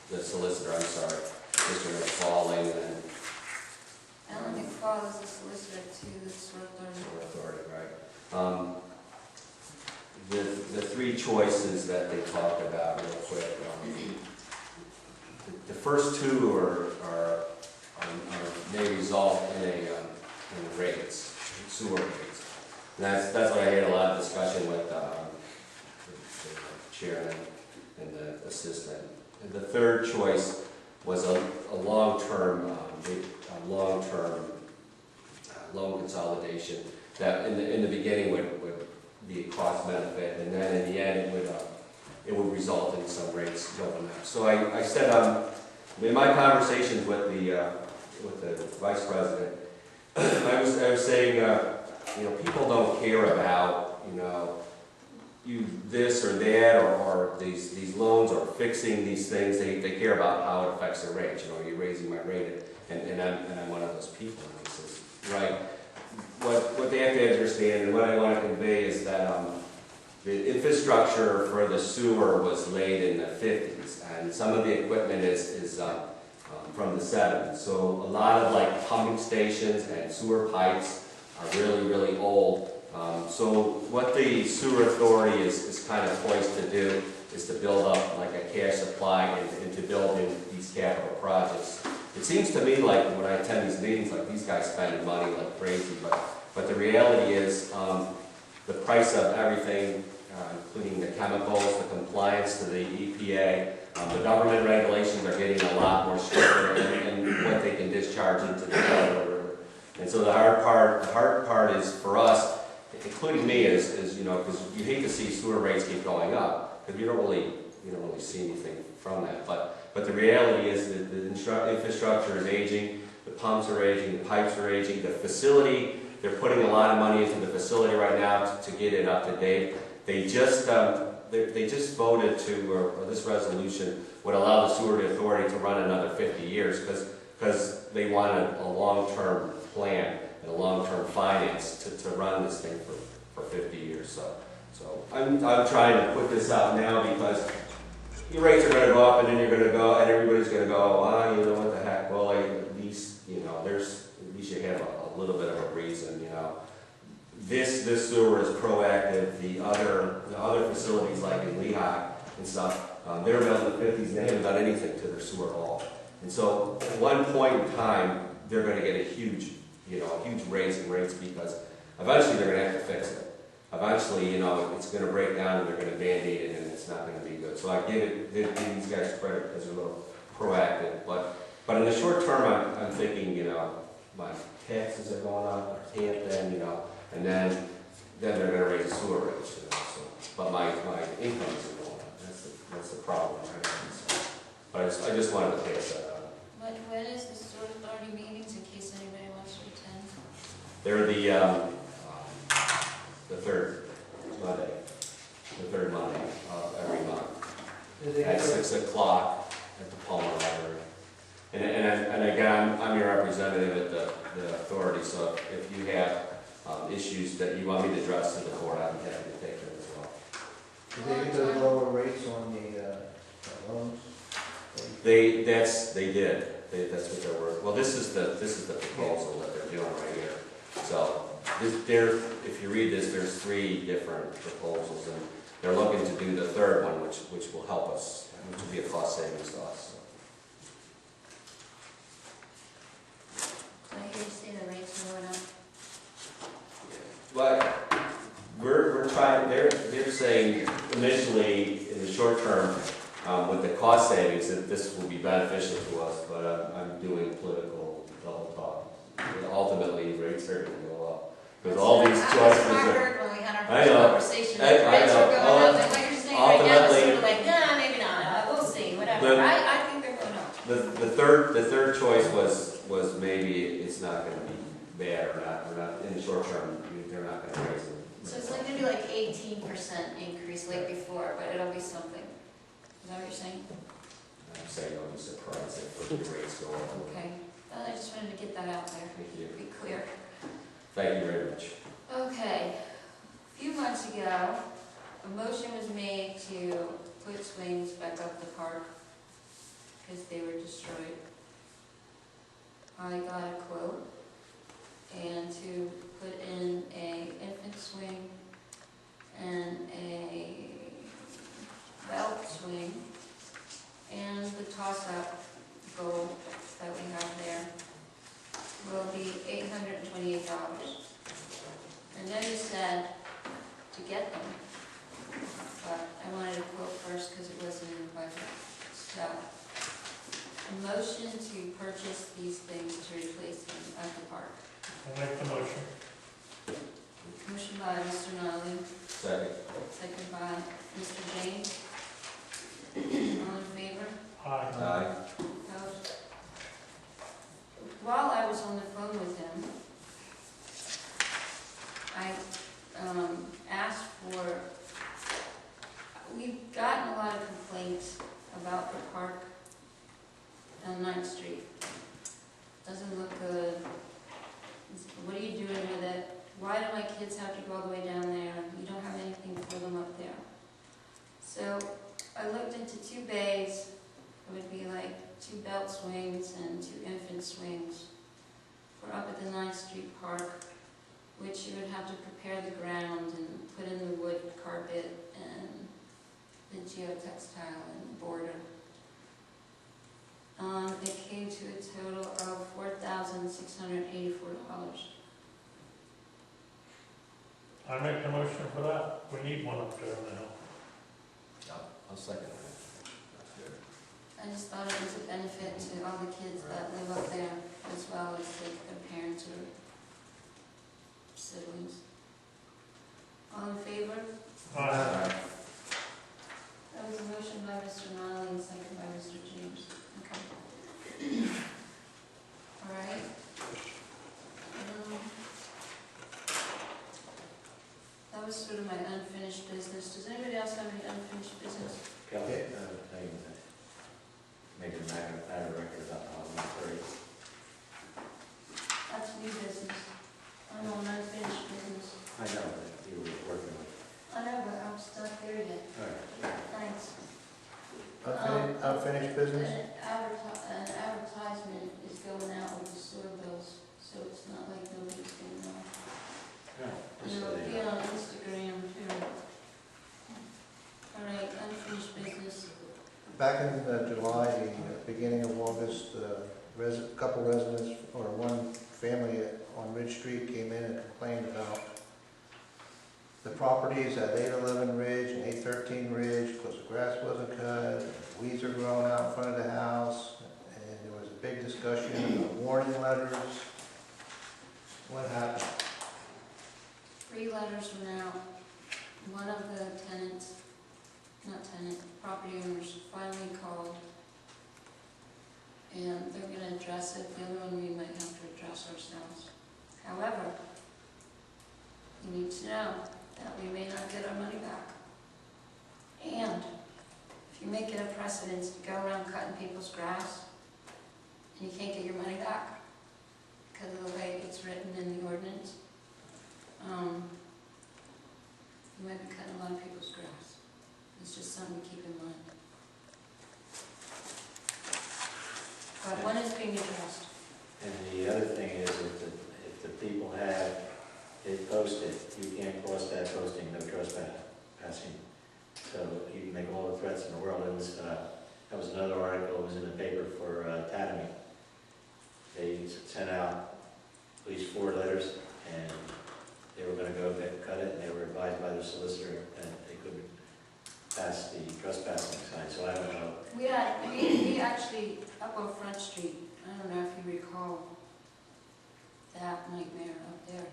the solicitor, I'm sorry, Mr. McFarlane and Alan McFall is the solicitor to the Sewer Authority. Sewer Authority, right? The three choices that they talked about real quick. The first two may result in rates, sewer rates. And that's what I had a lot of discussion with the chairman and the assistant. And the third choice was a long-term loan consolidation that in the beginning would be a cost benefit, and then in the end it would result in some rates going up. So I said in my conversations with the vice president, I was saying people don't care about this or that or these loans or fixing these things. They care about how it affects their rate. You're raising my rate, and I'm one of those people. And he says, right. What they have to understand, and what I want to convey, is that the infrastructure for the sewer was laid in the 50s, and some of the equipment is from the 70s. So a lot of pumping stations and sewer pipes are really, really old. So what the sewer authority is kind of poised to do is to build up like a cash supply and to build in these capital projects. It seems to me like when I attend these meetings, like these guys spending money like crazy, but the reality is the price of everything, including the chemicals, the compliance to the EPA, the government regulations are getting a lot more stricter in what they can discharge into the Delaware River. And so the hard part is for us, including me, is because you hate to see sewer rates keep going up because you don't really see anything from that. But the reality is that the infrastructure is aging, the pumps are aging, the pipes are aging, the facility, they're putting a lot of money into the facility right now to get it up to date. They just voted to, or this resolution would allow the sewer authority to run another 50 years because they wanted a long-term plan and a long-term finance to run this thing for 50 years. So I'm trying to put this out now because your rates are going to go up, and then you're going to go, and everybody's going to go, what the heck? Well, at least you should have a little bit of a reason, This sewer is proactive. The other facilities like in Lehigh and stuff, they were built in the 50s and they haven't done anything to their sewer at all. And so at one point in time, they're going to get a huge raise in rates because eventually they're going to have to fix it. Eventually, it's going to break down and they're going to band-aid it and it's not going to be good. So I give these guys credit because they're a little proactive. But in the short term, I'm thinking, my taxes are going up, our then, and then they're going to raise the sewer rates, So, but my income isn't going up. That's the problem, right? So, but I just wanted to pass that out. When is the Sewer Authority meetings, in case anybody wants to attend? They're the third Monday of every month at 6 o'clock at the Palmer Library. And again, I'm your representative at the authority, so if you have issues that you want me to address to the board, I'd be happy to take them as well. Did they get those lower rates on the loans? They did. That's what they're worth. Well, this is the proposal that they're doing right here. So if you read this, there's 3 different proposals, and they're looking to do the third one, which will help us, which will be a cost savings to us. I hear you say the rates are going up. But we're trying. They're saying initially in the short term, with the cost savings, that this will be beneficial to us. But I'm doing political double talk. Ultimately, rates are going to go up because all these choices That's what I are. heard when we had our I this know. conversation. I The rates are know. going up, and what you're saying right now is Ultimately- sort of like, nah, maybe not, we'll see, whatever. The- I think they're going up. The third choice was maybe it's not gonna be bad or not, in the short term, they're not gonna raise them. So it's like gonna be like 18% increase like before, but it'll be something. Is that what you're saying? I'm saying I'll be surprised if the rates go up. Okay, well, I just wanted to get that out there, Thank you. be clear. Thank you very much. Okay, a few months ago, a motion was made to put swings back up the park because they were destroyed. I got a quote, and to put in a infant swing and a belt swing and the toss-up goal that we have there will be $828. And then you said to get them, but I wanted a quote first because it wasn't in the budget. So, a motion to purchase these things to replace them at the park. I'll make the motion. Motion by Mr. Nolly, Second. second by Mr. James. All in favor? Aye. Aye. Opposed? While I was on the phone with him, I asked for, we've gotten a lot of complaints about the park on 9th Street. Doesn't look good. What are you doing with it? Why do my kids have to go all the way down there? You don't have anything for them up there. So I looked into 2 bays. It would be like 2 belt swings and 2 infant swings for up at the 9th Street Park, which you would have to prepare the ground and put in the wood carpet and the geotextile and the border. It came to a total of $4,684. I make the motion for that. We need one up there now. I'll second that. That's good. I just thought it was a benefit to all the kids that live up there, as well as their parents or siblings. All in favor? Aye. That was a motion by Mr. Nolly and second by Mr. James. Okay. All right. That was sort of my unfinished business. Does anybody else have any unfinished business? Kelly, make a matter of record about the Halloween parade. That's new business. I'm on unfinished business. I know that you were working with. I know, but I'm not there yet. All right. Thanks. Unfinished business? An advertisement is going out with the sewer bills, so it's not like nobody's going to know. Yeah, And just so it'll they be know. on Instagram too. All right, unfinished business. Back in July, the beginning of August, a couple residents, or one family on Ridge Street came in and complained about the properties at 811 Ridge and 813 Ridge, because the grass wasn't cut, weeds are growing out in front of the house, and there was a big discussion about warning letters. What happened? 3 letters went out. One of the property owners finally called, and they're going to address it. The other one we might have to address ourselves. However, you need to know that we may not get our money back. And if you make it a precedence to go around cutting people's grass, and you can't get your money back because of the way it's written in the ordinance, you might be cutting a lot of people's grass. It's just something to keep in mind. But one is being addressed. And the other thing is, if the people have it posted, you can't post that posting, no trespassing. So you can make all the threats in the world. It was, that was another article, it was in the paper for Tatamy. They sent out at least 4 letters, and they were gonna go cut it, and they were advised by their solicitor that they couldn't pass the trespassing sign, so I don't know. We actually, up on Front Street, I don't know if you recall that nightmare up there.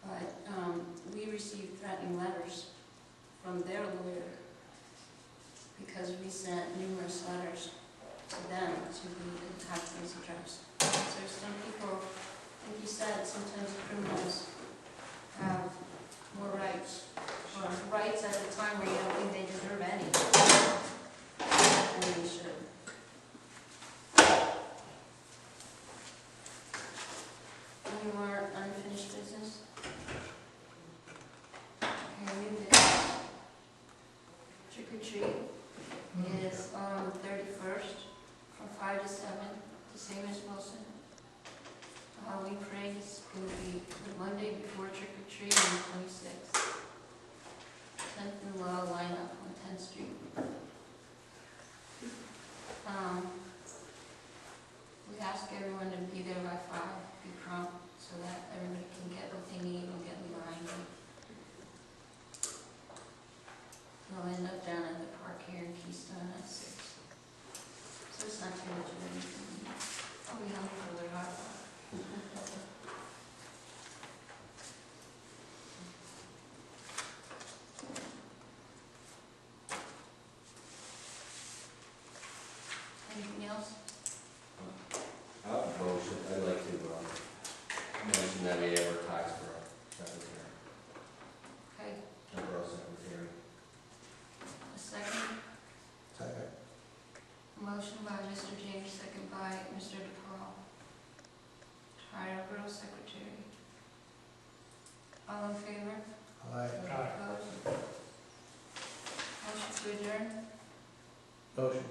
But, we received threatening letters from their lawyer because we sent numerous letters to them to have things addressed. So some people, like you said, sometimes criminals have more rights, or rights at the time where you don't think they deserve any. And they should. Any more unfinished business? Okay, new business. Trick or treat is on the 31st from 5 to 7, the same as Wilson. Halloween parade is going to be the Monday before trick or treat on the 26th. 10th and Law lineup on 10th Street. We ask everyone to be there by 5, be prompt, so that everybody can get what they need and get in line. We'll end up down at the park here in Easton at 6. So it's not too much of anything. I'll be hungry for their hot dog. Anything else? Motion, I'd like to, mention that we advertise for a secretary, Okay, a borough secretary. a second. Second. Motion by Mr. James, second by Mr. DePaul. Hire a borough secretary. All in favor? Aye. Opposed? Motion to adjourn? Motion.